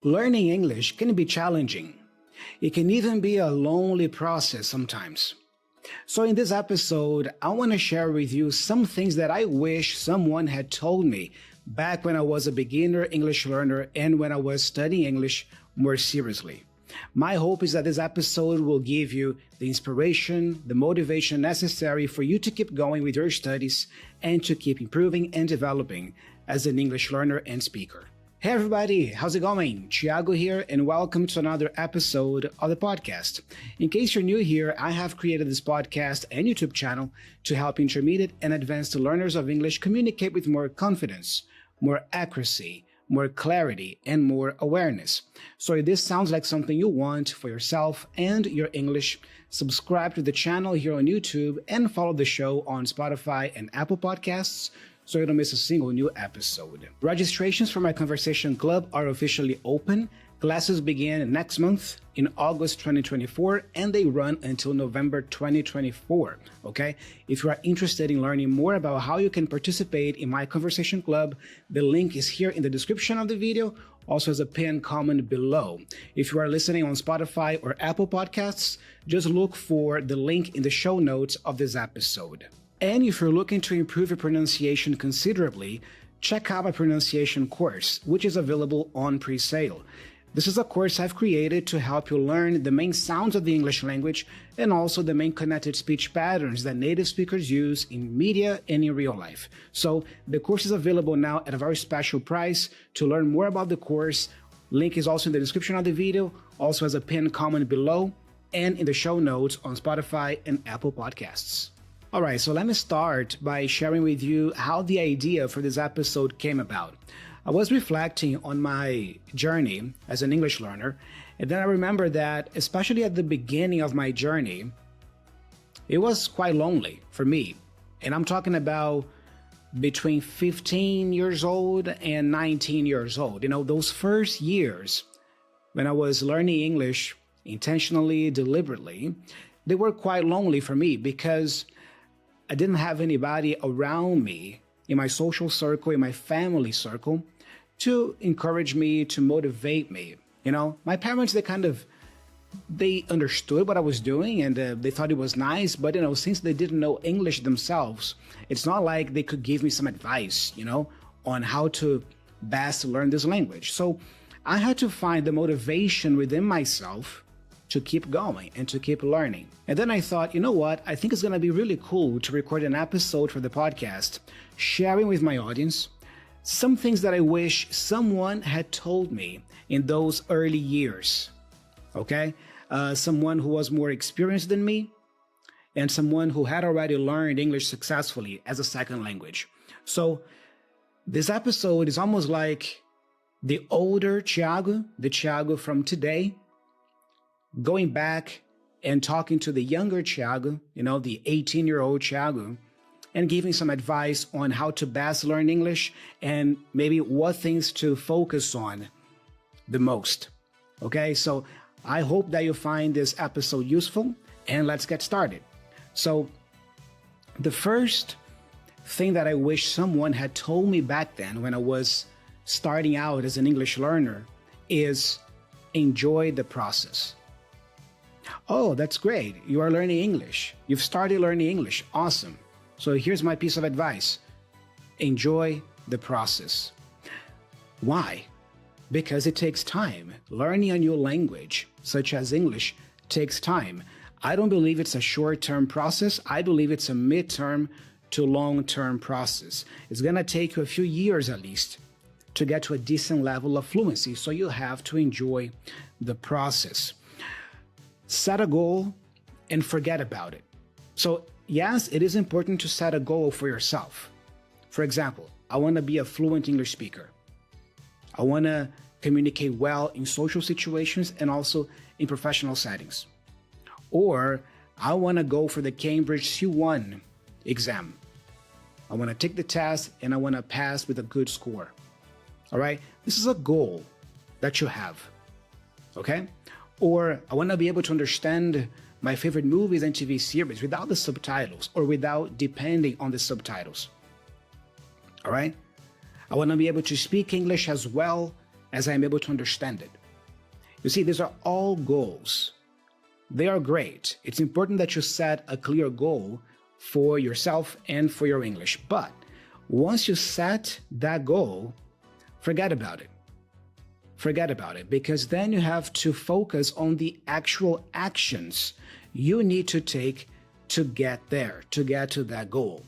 Learning English can be challenging. It can even be a lonely process sometimes. So in this episode, I want to share with you some things that I wish someone had told me back when I was a beginner English learner and when I was studying English more seriously. My hope is that this episode will give you the inspiration, the motivation necessary for you to keep going with your studies and to keep improving and developing as an English learner and speaker. Hey everybody, how's it going? Thiago here and welcome to another episode of the podcast. In case you're new here, I have created this podcast and YouTube channel to help intermediate and advanced learners of English communicate with more confidence, more accuracy, more clarity, and more awareness. So if this sounds like something you want for yourself and your English, subscribe to the channel here on YouTube and follow the show on Spotify and Apple Podcasts so you don't miss a single new episode. Registrations for my conversation club are officially open. Classes begin next month in August 2024 and they run until November 2024, okay? If you are interested in learning more about how you can participate in my conversation club, the link is here in the description of the video, also as a pinned comment below. If you are listening on Spotify or Apple Podcasts, just look for the link in the show notes of this episode. And if you're looking to improve your pronunciation considerably, check out my pronunciation course, which is available on pre-sale. This is a course I've created to help you learn the main sounds of the English language and also the main connected speech patterns that native speakers use in media and in real life. So the course is available now at a very special price. To learn more about the course, link is also in the description of the video, also as a pinned comment below, and in the show notes on Spotify and Apple Podcasts. All right, so let me start by sharing with you how the idea for this episode came about. I was reflecting on my journey as an English learner, and then I remember that, especially at the beginning of my journey, it was quite lonely for me. And I'm talking about between 15 years old and 19 years old. You know, those first years when I was learning English intentionally, deliberately, they were quite lonely for me because I didn't have anybody around me in my social circle, in my family circle, to encourage me, to motivate me. You know, my parents, they understood what I was doing and they thought it was nice, but, you know, since they didn't know English themselves, it's not like they could give me some advice, you know, on how to best learn this language. So I had to find the motivation within myself to keep going and to keep learning. And then I thought, you know what? I think it's going to be really cool to record an episode for the podcast, sharing with my audience some things that I wish someone had told me in those early years. Okay? Someone who was more experienced than me and someone who had already learned English successfully as a second language. So this episode is almost like the older Thiago, the Thiago from today, going back and talking to the younger Thiago, you know, the 18-year-old Thiago, and giving some advice on how to best learn English and maybe what things to focus on the most. Okay, so I hope that you find this episode useful, and let's get started. So the first thing that I wish someone had told me back then when I was starting out as an English learner is enjoy the process. Oh, that's great. You are learning English. You've started learning English. Awesome. So here's my piece of advice. Enjoy the process. Why? Because it takes time. Learning a new language, such as English, takes time. I don't believe it's a short-term process. I believe it's a mid-term to long-term process. It's going to take you a few years at least to get to a decent level of fluency. So you have to enjoy the process. Set a goal and forget about it. So yes, it is important to set a goal for yourself. For example, I want to be a fluent English speaker. I want to communicate well in social situations and also in professional settings. Or I want to go for the Cambridge C1 exam. I want to take the test and I want to pass with a good score. All right? This is a goal that you have. Okay? Or I want to be able to understand my favorite movies and TV series without the subtitles or without depending on the subtitles. All right? I want to be able to speak English as well as I am able to understand it. You see, these are all goals. They are great. It's important that you set a clear goal for yourself and for your English. But once you set that goal, forget about it. Forget about it, because then you have to focus on the actual actions you need to take to get there, to get to that goal.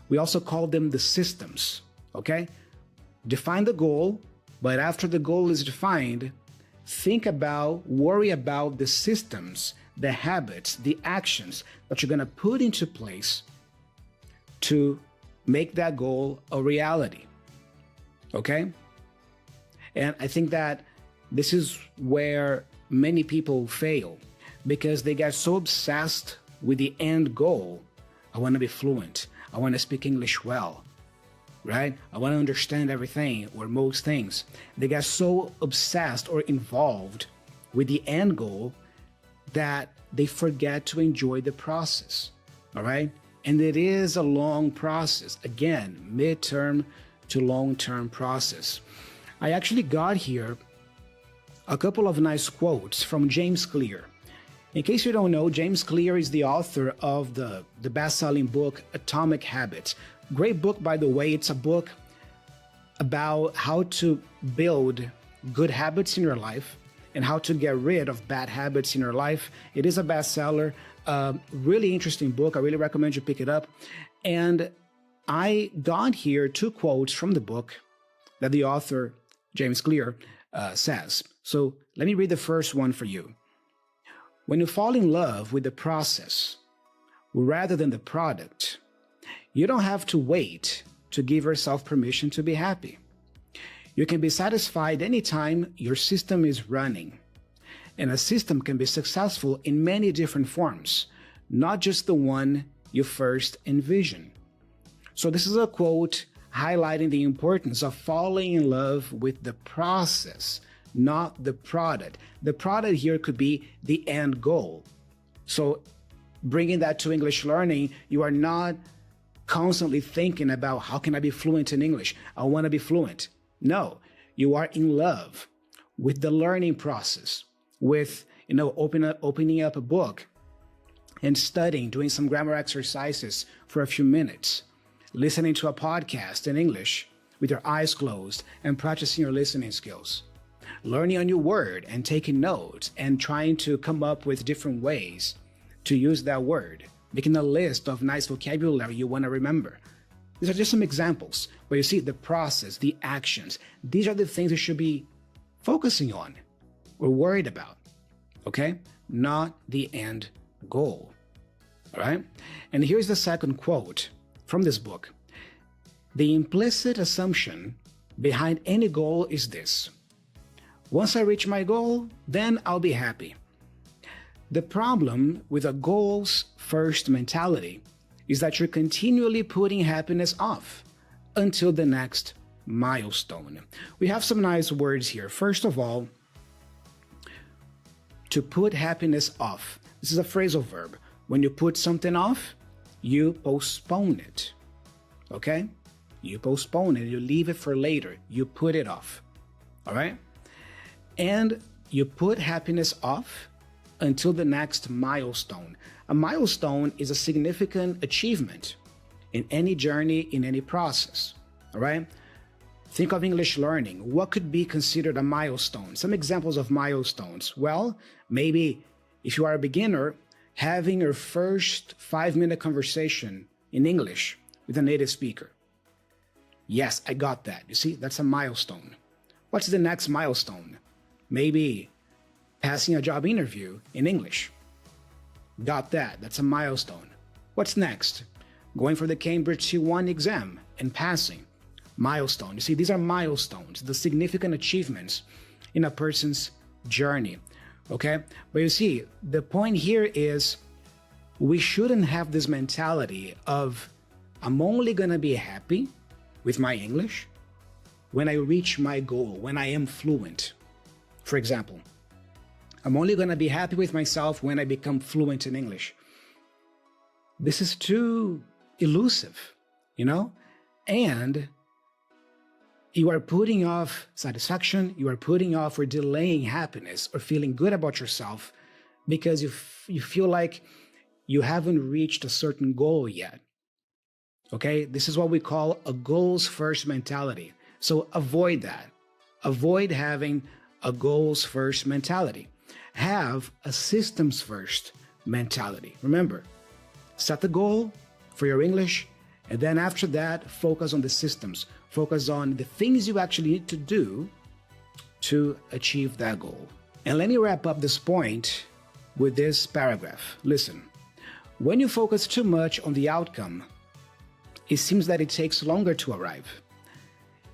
We also call them the systems, okay? Define the goal, but after the goal is defined, worry about the systems, the habits, the actions that you're going to put into place to make that goal a reality, okay? And I think that this is where many people fail, because they get so obsessed with the end goal. I want to be fluent. I want to speak English well, right? I want to understand everything or most things. They get so obsessed or involved with the end goal that they forget to enjoy the process, all right? And it is a long process. Again, midterm to long-term process. I actually got here a couple of nice quotes from James Clear. In case you don't know, James Clear is the author of the best-selling book, Atomic Habits. Great book, by the way. It's a book about how to build good habits in your life and how to get rid of bad habits in your life. It is a bestseller, really interesting book. I really recommend you pick it up. And I got here two quotes from the book that the author, James Clear, says. So let me read the first one for you. When you fall in love with the process rather than the product, you don't have to wait to give yourself permission to be happy. You can be satisfied anytime your system is running. And a system can be successful in many different forms, not just the one you first envision. So this is a quote highlighting the importance of falling in love with the process, not the product. The product here could be the end goal. So bringing that to English learning, you are not constantly thinking about how can I be fluent in English? I want to be fluent. No, you are in love with the learning process, with opening up a book and studying, doing some grammar exercises for a few minutes, listening to a podcast in English with your eyes closed and practicing your listening skills, learning a new word and taking notes and trying to come up with different ways to use that word, making a list of nice vocabulary you want to remember. These are just some examples, but you see the process, the actions. These are the things you should be focusing on or worried about, okay? Not the end goal, all right? And here's the second quote from this book. The implicit assumption behind any goal is this: once I reach my goal, then I'll be happy. The problem with a goals first mentality is that you're continually putting happiness off until the next milestone. We have some nice words here. First of all, to put happiness off. This is a phrasal verb. When you put something off, you postpone it. Okay? You postpone it. You leave it for later. You put it off. All right? And you put happiness off until the next milestone. A milestone is a significant achievement in any journey, in any process. All right? Think of English learning. What could be considered a milestone? Some examples of milestones. Well, maybe if you are a beginner, having your first 5-minute conversation in English with a native speaker. Yes, I got that. You see, that's a milestone. What's the next milestone? Maybe passing a job interview in English. Got that. That's a milestone. What's next? Going for the Cambridge C1 exam and passing. Milestone. You see, these are milestones, the significant achievements in a person's journey. Okay? But you see, the point here is we shouldn't have this mentality of I'm only going to be happy with my English when I reach my goal, when I am fluent. For example, I'm only going to be happy with myself when I become fluent in English. This is too elusive, you know? And You are putting off satisfaction, you are putting off or delaying happiness or feeling good about yourself because you feel like you haven't reached a certain goal yet. Okay, this is what we call a goals first mentality. So avoid that. Avoid having a goals first mentality. Have a systems first mentality. Remember, set the goal for your English, and then after that, focus on the systems. Focus on the things you actually need to do to achieve that goal. And let me wrap up this point with this paragraph. Listen, when you focus too much on the outcome, it seems that it takes longer to arrive.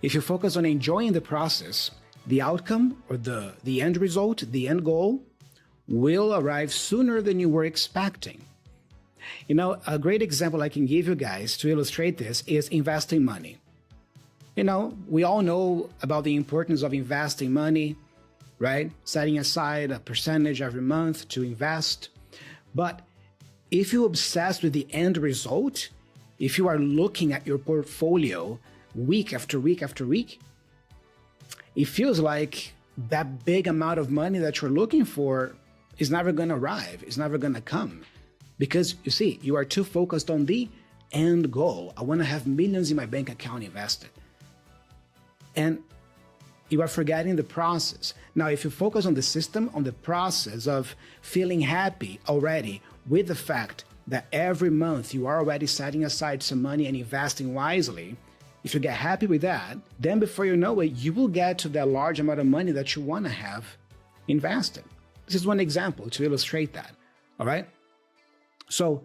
If you focus on enjoying the process, the outcome or the end result, the end goal, will arrive sooner than you were expecting. You know, a great example I can give you guys to illustrate this is investing money. You know, we all know about the importance of investing money, right? Setting aside a percentage every month to invest. But if you obsess with the end result, if you are looking at your portfolio week after week after week, it feels like that big amount of money that you're looking for is never going to arrive, it's never going to come. Because you see, you are too focused on the end goal. I want to have millions in my bank account invested. And you are forgetting the process. Now, if you focus on the system, on the process of feeling happy already with the fact that every month you are already setting aside some money and investing wisely, if you get happy with that, then before you know it, you will get to that large amount of money that you want to have invested. This is one example to illustrate that, all right? So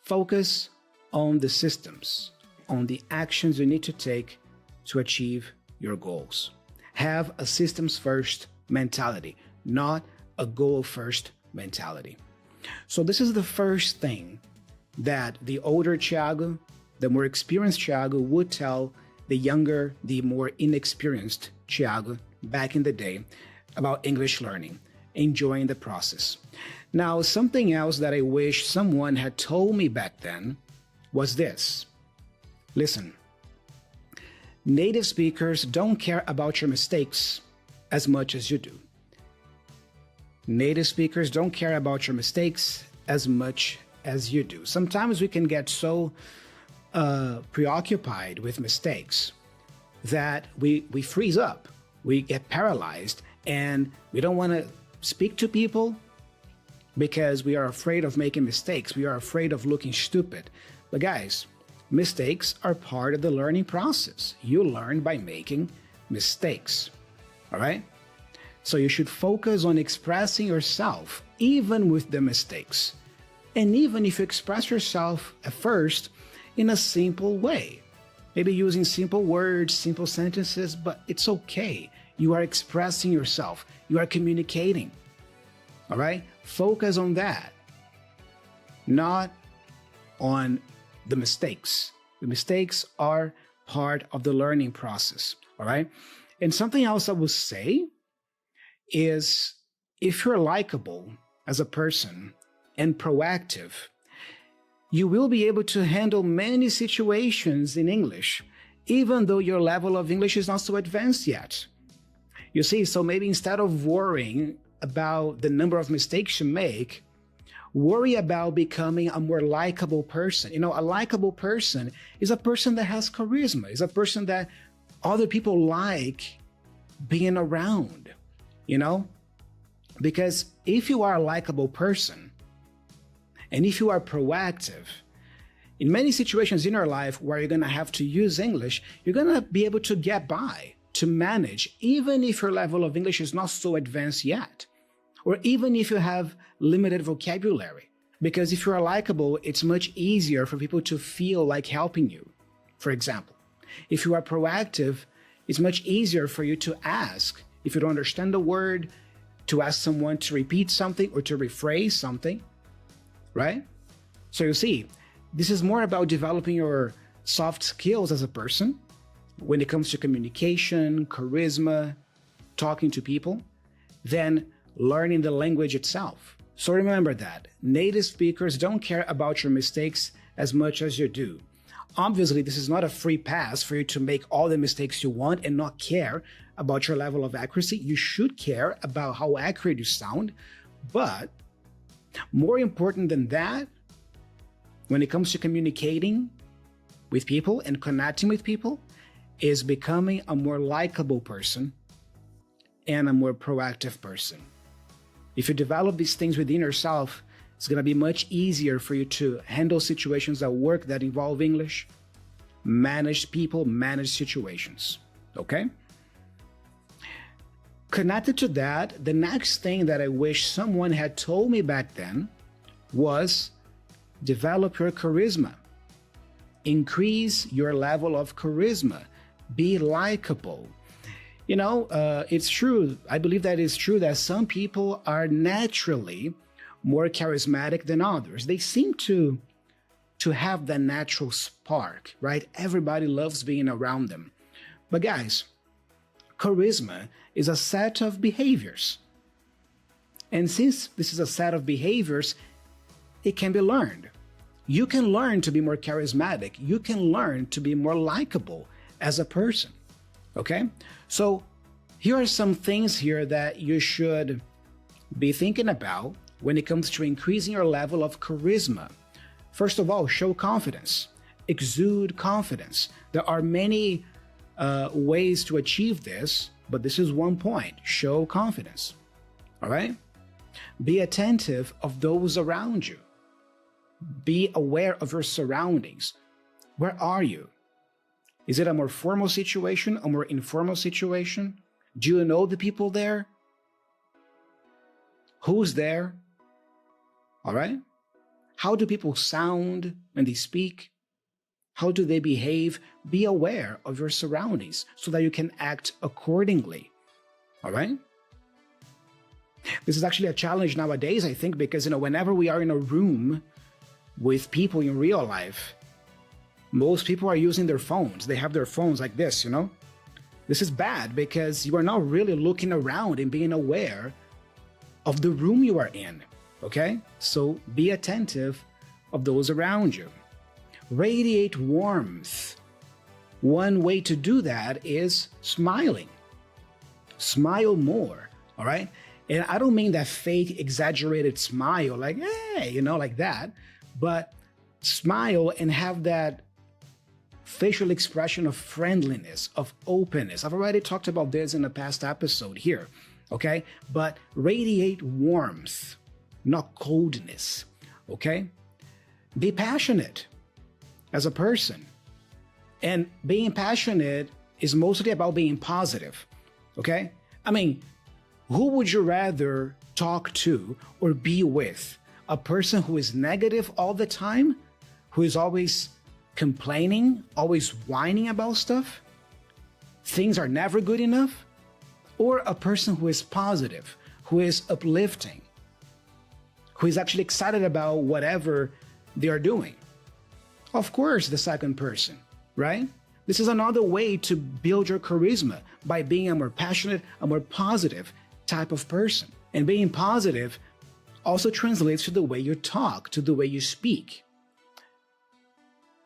focus on the systems, on the actions you need to take to achieve your goals. Have a systems first mentality, not a goal first mentality. So this is the first thing that the older Thiago, the more experienced Thiago would tell the younger, the more inexperienced Thiago back in the day about English learning, enjoying the process. Now, something else that I wish someone had told me back then was this. Listen, native speakers don't care about your mistakes as much as you do. Native speakers don't care about your mistakes as much as you do. Sometimes we can get so preoccupied with mistakes that we freeze up, we get paralyzed, and we don't want to speak to people because we are afraid of making mistakes. We are afraid of looking stupid. But guys, mistakes are part of the learning process. You learn by making mistakes, all right? So you should focus on expressing yourself, even with the mistakes. And even if you express yourself at first in a simple way, maybe using simple words, simple sentences, but it's okay. You are expressing yourself. You are communicating, all right? Focus on that, not on the mistakes. The mistakes are part of the learning process, all right? And something else I will say is if you're likable as a person and proactive, you will be able to handle many situations in English, even though your level of English is not so advanced yet. You see, so maybe instead of worrying about the number of mistakes you make, worry about becoming a more likable person. You know, a likable person is a person that has charisma, is a person that other people like being around, you know? Because if you are a likable person, and if you are proactive, in many situations in your life where you're going to have to use English, you're going to be able to get by, to manage, even if your level of English is not so advanced yet, or even if you have limited vocabulary. Because if you are likable, it's much easier for people to feel like helping you, for example. If you are proactive, it's much easier for you to ask, if you don't understand the word, to ask someone to repeat something or to rephrase something, right? So you see, this is more about developing your soft skills as a person when it comes to communication, charisma, talking to people, than learning the language itself. So remember that native speakers don't care about your mistakes as much as you do. Obviously, this is not a free pass for you to make all the mistakes you want and not care about your level of accuracy. You should care about how accurate you sound. But more important than that, when it comes to communicating with people and connecting with people, is becoming a more likable person and a more proactive person. If you develop these things within yourself, it's going to be much easier for you to handle situations at work that involve English, manage people, manage situations. Okay? Connected to that, the next thing that I wish someone had told me back then was develop your charisma. Increase your level of charisma. Be likable. It's true. I believe that it's true that some people are naturally more charismatic than others. They seem to have that natural spark, right? Everybody loves being around them. But guys, charisma is a set of behaviors. And since this is a set of behaviors, it can be learned. You can learn to be more charismatic. You can learn to be more likable as a person. Okay? So here are some things here that you should be thinking about when it comes to increasing your level of charisma. First of all, show confidence. Exude confidence. There are many ways to achieve this, but this is one point. Show confidence. All right? Be attentive of those around you. Be aware of your surroundings. Where are you? Is it a more formal situation, a more informal situation? Do you know the people there? Who's there? All right? How do people sound when they speak? How do they behave? Be aware of your surroundings so that you can act accordingly. All right? This is actually a challenge nowadays, I think, because, whenever we are in a room with people in real life, most people are using their phones. They have their phones like this, This is bad because you are not really looking around and being aware of the room you are in, okay? So be attentive of those around you. Radiate warmth. One way to do that is smiling. Smile more, all right? And I don't mean that fake, exaggerated smile, like, hey, like that, but smile and have that facial expression of friendliness, of openness. I've already talked about this in a past episode here, okay? But radiate warmth, not coldness, okay? Be passionate as a person. And being passionate is mostly about being positive, okay? Who would you rather talk to or be with? A person who is negative all the time, who is always complaining, always whining about stuff? Things are never good enough? Or a person who is positive, who is uplifting, who is actually excited about whatever they are doing? Of course, the second person, right? This is another way to build your charisma, by being a more passionate, a more positive type of person. And being positive also translates to the way you talk, to the way you speak.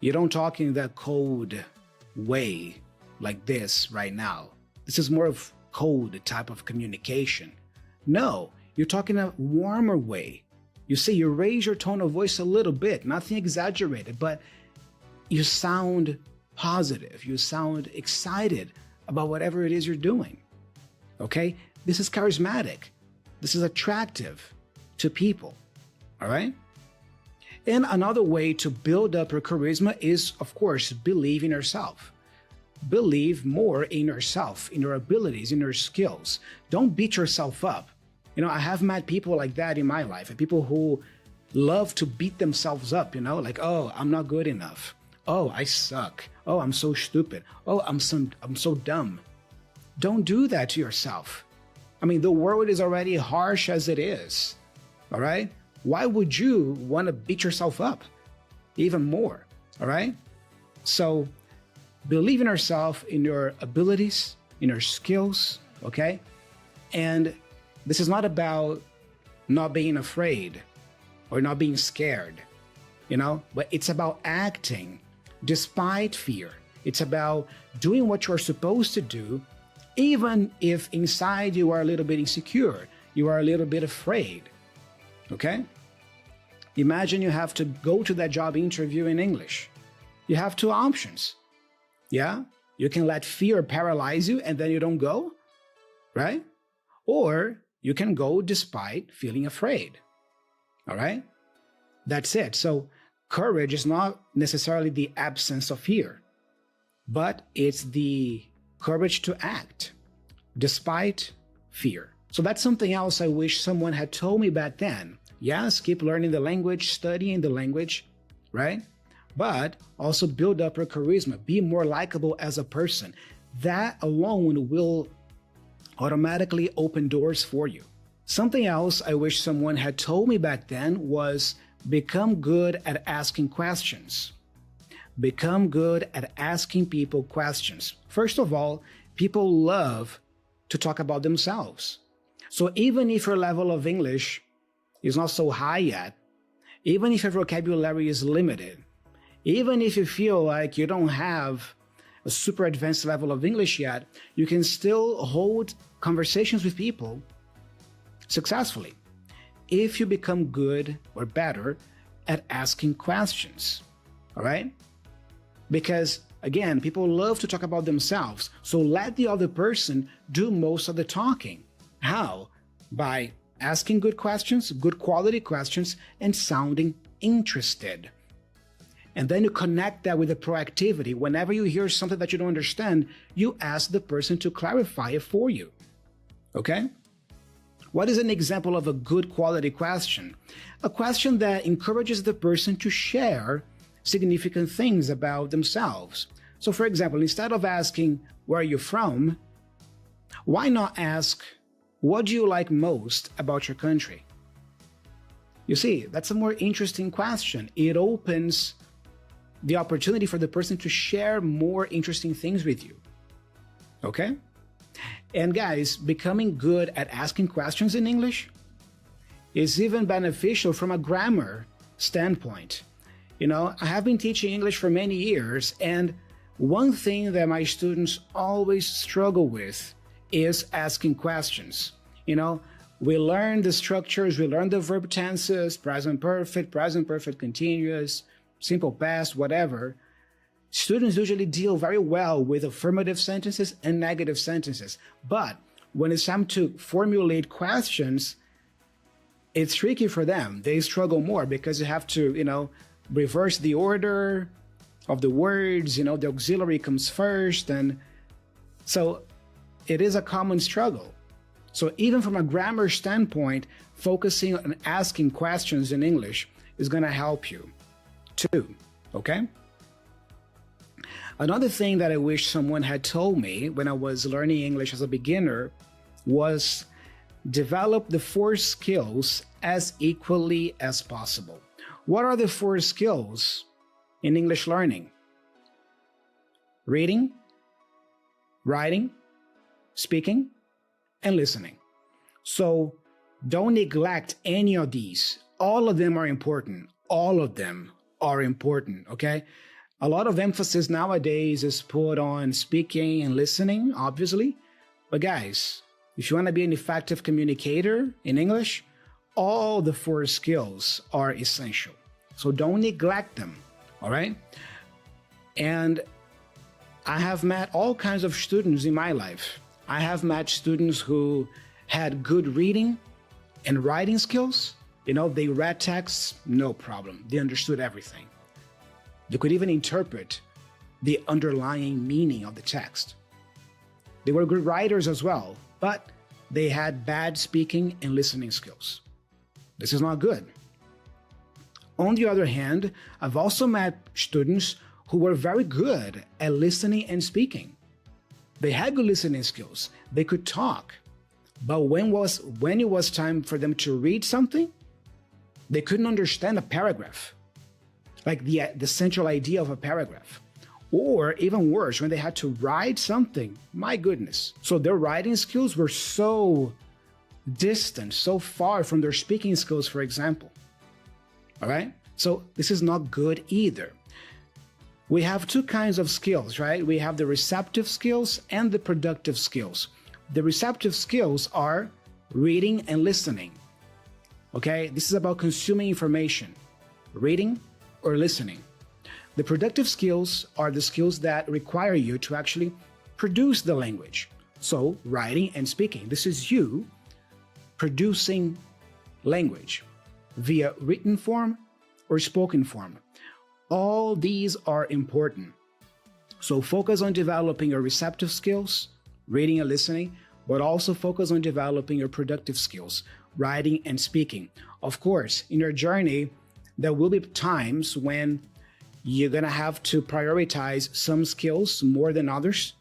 You don't talk in that cold way like this right now. This is more of cold type of communication. No, you're talking in a warmer way. You raise your tone of voice a little bit, nothing exaggerated, but you sound positive. You sound excited about whatever it is you're doing. Okay? This is charismatic. This is attractive to people. All right? And another way to build up your charisma is, of course, believe in yourself. Believe more in yourself, in your abilities, in your skills. Don't beat yourself up. I have met people like that in my life, people who love to beat themselves up, like, oh, I'm not good enough. Oh, I suck. Oh, I'm so stupid. Oh, I'm so dumb. Don't do that to yourself. The world is already harsh as it is. All right? Why would you want to beat yourself up even more? All right? So believe in yourself, in your abilities, in your skills, okay? And this is not about not being afraid or not being scared, but it's about acting despite fear. It's about doing what you're supposed to do, even if inside you are a little bit insecure, you are a little bit afraid. Okay? Imagine you have to go to that job interview in English. You have two options. Yeah? You can let fear paralyze you and then you don't go, right? Or you can go despite feeling afraid. All right? That's it. So courage is not necessarily the absence of fear, but it's the courage to act despite fear. So that's something else I wish someone had told me back then. Yes, keep learning the language, studying the language, right? But also build up your charisma, be more likable as a person. That alone will automatically open doors for you. Something else I wish someone had told me back then was become good at asking questions. Become good at asking people questions. First of all, people love to talk about themselves. So even if your level of English is not so high yet, even if your vocabulary is limited, even if you feel like you don't have a super advanced level of English yet, you can still hold conversations with people successfully if you become good or better at asking questions. All right? Because again, people love to talk about themselves. So let the other person do most of the talking. How? By asking good questions, good quality questions, and sounding interested. And then you connect that with the proactivity. Whenever you hear something that you don't understand, you ask the person to clarify it for you. Okay? What is an example of a good quality question? A question that encourages the person to share significant things about themselves. So for example, instead of asking, where are you from? Why not ask, what do you like most about your country? You see, that's a more interesting question. It opens the opportunity for the person to share more interesting things with you. Okay? And guys, becoming good at asking questions in English is even beneficial from a grammar standpoint. You know, I have been teaching English for many years, and one thing that my students always struggle with is asking questions. You know, we learn the structures, we learn the verb tenses, present perfect continuous, simple past, whatever. Students usually deal very well with affirmative sentences and negative sentences. But when it's time to formulate questions, it's tricky for them. They struggle more because you have to, you know, reverse the order of the words, you know, the auxiliary comes first. And so it is a common struggle. So even from a grammar standpoint, focusing on asking questions in English is going to help you too, okay? Another thing that I wish someone had told me when I was learning English as a beginner was develop the 4 skills as equally as possible. What are the 4 skills in English learning? Reading, writing, speaking, and listening. So don't neglect any of these. All of them are important. All of them are important, okay? A lot of emphasis nowadays is put on speaking and listening, obviously. But guys, if you want to be an effective communicator in English, all the 4 skills are essential. So don't neglect them, all right? And I have met all kinds of students in my life. I have met students who had good reading and writing skills. You know, they read texts, no problem. They understood everything. They could even interpret the underlying meaning of the text. They were good writers as well, but they had bad speaking and listening skills. This is not good. On the other hand, I've also met students who were very good at listening and speaking. They had good listening skills. They could talk. But when it was time for them to read something, they couldn't understand a paragraph, like the central idea of a paragraph. Or even worse, when they had to write something, my goodness. So their writing skills were so distant, so far from their speaking skills, for example. All right? So this is not good either. We have two kinds of skills, right? We have the receptive skills and the productive skills. The receptive skills are reading and listening. Okay, this is about consuming information, reading or listening. The productive skills are the skills that require you to actually produce the language. So, writing and speaking. This is you producing language via written form or spoken form. All these are important. So focus on developing your receptive skills, reading and listening, but also focus on developing your productive skills, writing and speaking. Of course, in your journey, there will be times when you're going to have to prioritize some skills more than others.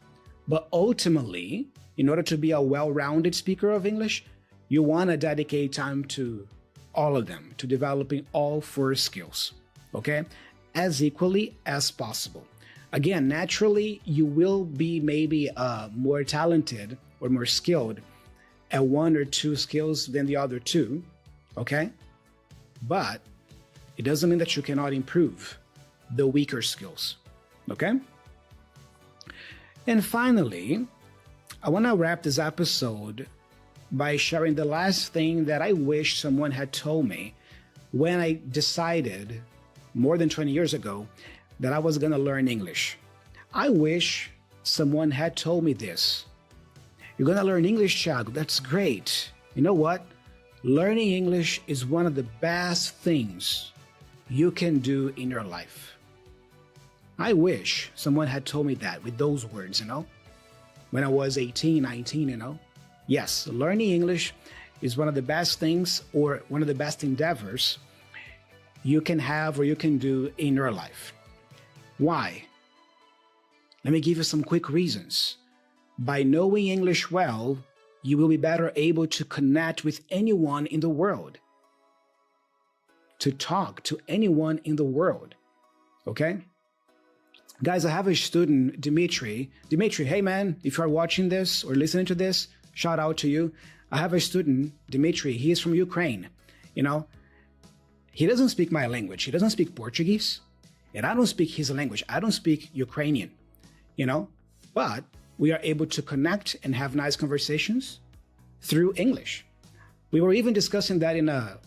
But ultimately, in order to be a well-rounded speaker of English, you want to dedicate time to all of them, to developing all four skills, okay? As equally as possible. Again, naturally, you will be maybe more talented or more skilled at one or two skills than the other two, okay? But it doesn't mean that you cannot improve the weaker skills, okay? And finally, I want to wrap this episode by sharing the last thing that I wish someone had told me when I decided more than 20 years ago that I was going to learn English. I wish someone had told me this. You're going to learn English, Thiago. That's great. You know what? Learning English is one of the best things you can do in your life. I wish someone had told me that with those words, when I was 18, 19, Yes, learning English is one of the best things or one of the best endeavors you can have or you can do in your life. Why? Let me give you some quick reasons. By knowing English well, you will be better able to connect with anyone in the world, to talk to anyone in the world, okay? Guys, I have a student, Dimitri. Dimitri, hey man, if you're watching this or listening to this, shout out to you. I have a student, Dimitri, he is from Ukraine, He doesn't speak my language. He doesn't speak Portuguese. And I don't speak his language. I don't speak Ukrainian, But we are able to connect and have nice conversations through English. We were even discussing that in a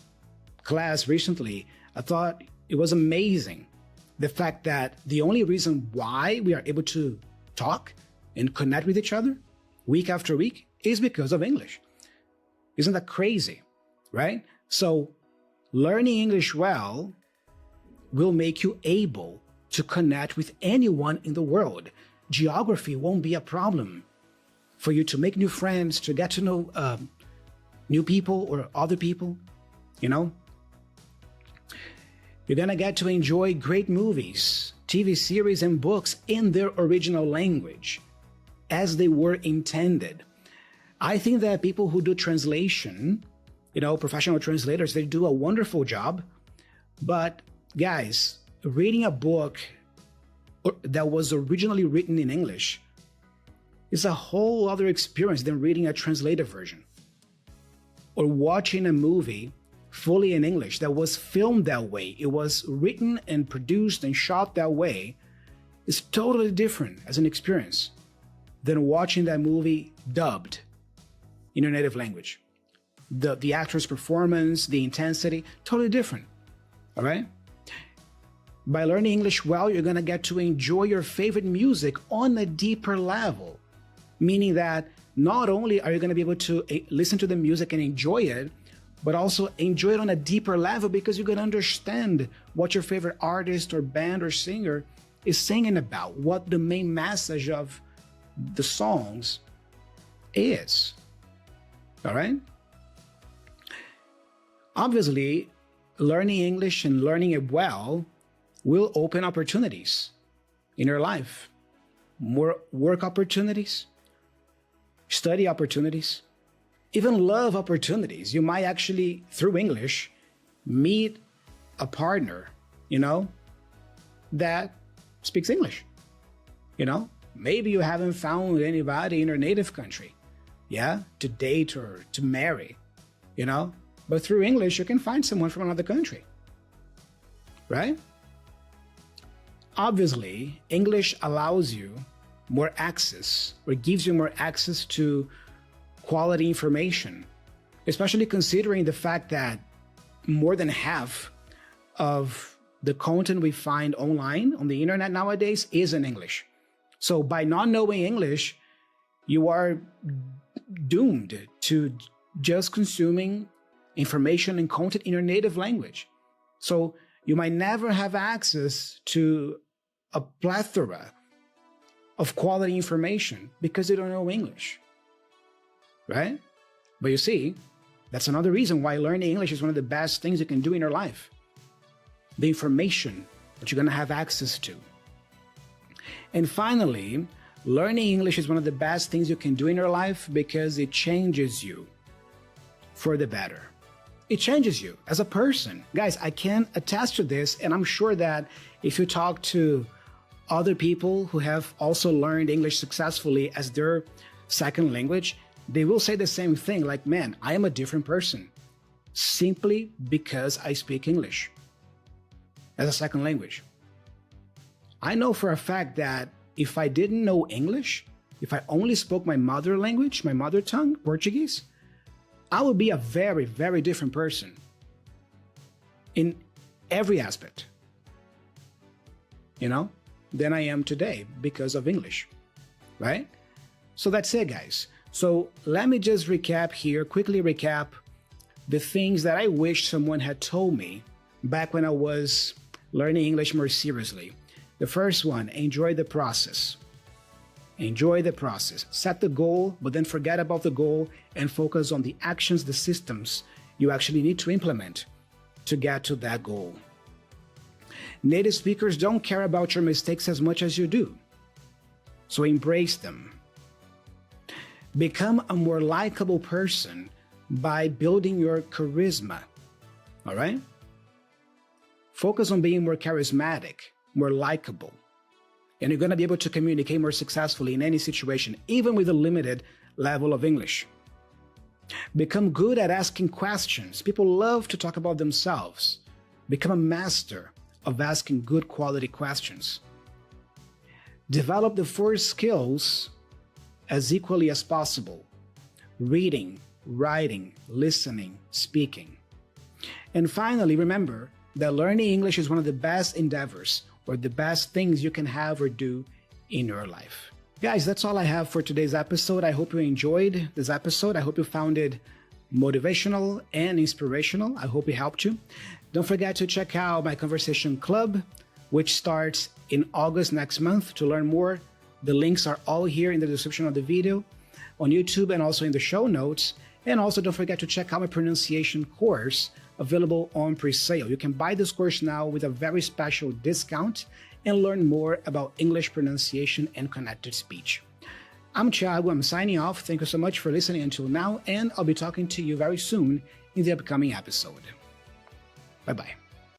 class recently. I thought it was amazing. The fact that the only reason why we are able to talk and connect with each other week after week is because of English. Isn't that crazy, right? So learning English well will make you able to connect with anyone in the world. Geography won't be a problem for you to make new friends, to get to know new people or other people, You're going to get to enjoy great movies, TV series, and books in their original language, as they were intended. I think that people who do translation, professional translators, they do a wonderful job. But guys, reading a book that was originally written in English is a whole other experience than reading a translated version. Or watching a movie fully in English that was filmed that way, it was written and produced and shot that way, is totally different as an experience than watching that movie dubbed in your native language. The actor's performance, the intensity, totally different, all right? By learning English well, you're gonna get to enjoy your favorite music on a deeper level, meaning that not only are you gonna be able to listen to the music and enjoy it, but also enjoy it on a deeper level because you're gonna understand what your favorite artist or band or singer is singing about, what the main message of the songs is, all right? Obviously, learning English and learning it well will open opportunities in your life. More work opportunities, study opportunities, even love opportunities. You might actually, through English, meet a partner, that speaks English. Maybe you haven't found anybody in your native country, to date or to marry, But through English, you can find someone from another country, right? Obviously, English allows you more access or gives you more access to quality information, especially considering the fact that more than half of the content we find online on the internet nowadays is in English. So by not knowing English, you are doomed to just consuming information and content in your native language. So you might never have access to a plethora of quality information because you don't know English, right? But you see, that's another reason why learning English is one of the best things you can do in your life. The information that you're going to have access to. And finally, learning English is one of the best things you can do in your life because it changes you for the better. It changes you as a person. Guys, I can attest to this, and I'm sure that if you talk to other people who have also learned English successfully as their second language, they will say the same thing, like, man, I am a different person simply because I speak English as a second language. I know for a fact that if I didn't know English, if I only spoke my mother language, my mother tongue, Portuguese, I would be a very, very different person in every aspect, than I am today because of English, right? So that's it, guys. So let me just quickly recap the things that I wish someone had told me back when I was learning English more seriously. The first one, enjoy the process. Enjoy the process. Set the goal, but then forget about the goal and focus on the actions, the systems you actually need to implement to get to that goal. Native speakers don't care about your mistakes as much as you do, so embrace them. Become a more likable person by building your charisma, all right? Focus on being more charismatic, more likable, and you're going to be able to communicate more successfully in any situation, even with a limited level of English. Become good at asking questions. People love to talk about themselves. Become a master of asking good quality questions. Develop the 4 skills as equally as possible: reading, writing, listening, speaking. And finally, remember that learning English is one of the best endeavors or the best things you can have or do in your life. Guys, that's all I have for today's episode. I hope you enjoyed this episode. I hope you found it motivational and inspirational. I hope it helped you. Don't forget to check out my conversation club, which starts in August next month. To learn more, the links are all here in the description of the video, on YouTube, and also in the show notes. And also don't forget to check out my pronunciation course available on pre-sale. You can buy this course now with a very special discount and learn more about English pronunciation and connected speech. I'm Thiago. I'm signing off. Thank you so much for listening until now, and I'll be talking to you very soon in the upcoming episode. Bye-bye.